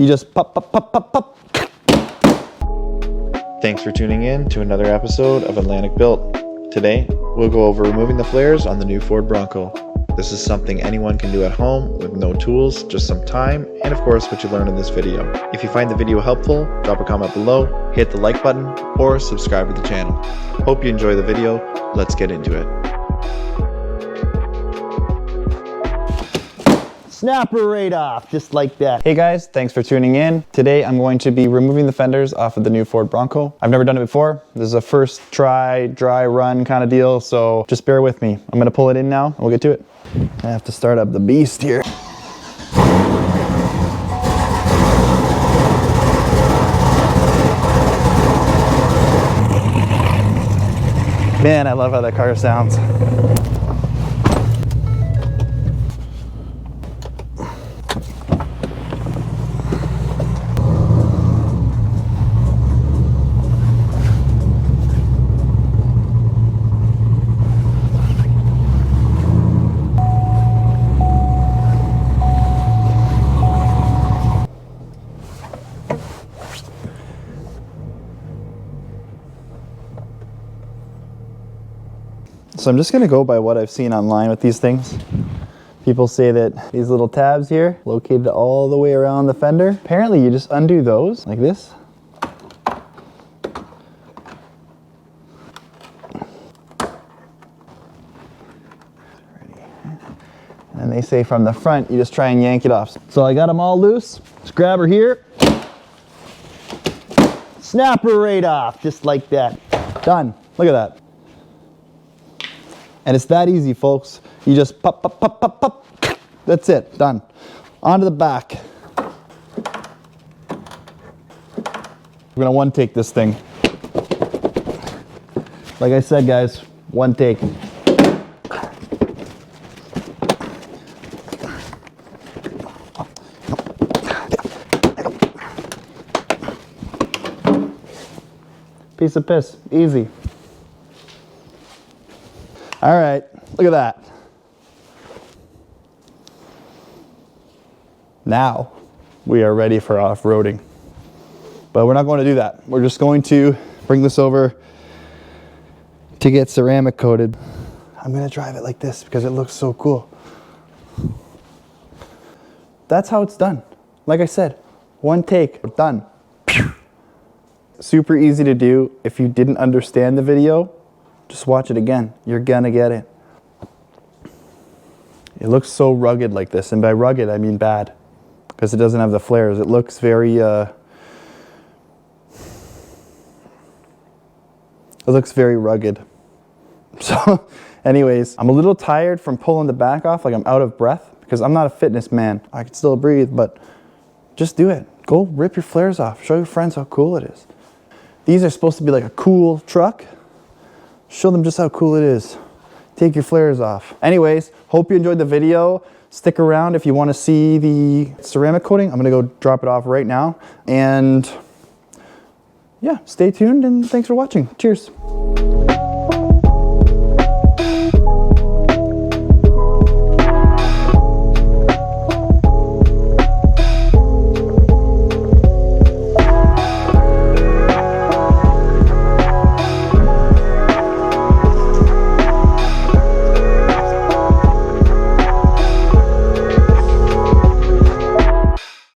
You just pop, pop, pop, pop, pop. Thanks for tuning in to another episode of Atlantic Built. Today, we'll go over removing the flares on the new Ford Bronco. This is something anyone can do at home with no tools, just some time, and of course what you learned in this video. If you find the video helpful, drop a comment below, hit the like button, or subscribe to the channel. Hope you enjoy the video. Let's get into it. Snap her right off, just like that. Hey guys, thanks for tuning in. Today I'm going to be removing the fenders off of the new Ford Bronco. I've never done it before. This is a first try, dry run kind of deal, so just bear with me. I'm gonna pull it in now and we'll get to it. I have to start up the beast here. Man, I love how that car sounds. So I'm just gonna go by what I've seen online with these things. People say that these little tabs here, located all the way around the fender, apparently you just undo those like this. And they say from the front, you just try and yank it off. So I got them all loose. Just grab her here. Snap her right off, just like that. Done, look at that. And it's that easy, folks. You just pop, pop, pop, pop, pop. That's it, done. Onto the back. We're gonna one take this thing. Like I said, guys, one take. Piece of piss, easy. All right, look at that. Now we are ready for off-roading. But we're not going to do that. We're just going to bring this over to get ceramic coated. I'm going to drive it like this because it looks so cool. That's how it's done. Like I said, one take, done. Super easy to do. If you didn't understand the video, just watch it again. You're gonna get it. It looks so rugged like this, and by rugged I mean bad, because it doesn't have the flares. It looks very rugged. So anyways, I'm a little tired from pulling the back off, like I'm out of breath, because I'm not a fitness man. I can still breathe, but just do it. Go rip your flares off. Show your friends how cool it is. These are supposed to be like a cool truck. Show them just how cool it is. Take your flares off. Anyways, hope you enjoyed the video. Stick around if you want to see the ceramic coating. I'm gonna go drop it off right now. And yeah, stay tuned and thanks for watching. Cheers.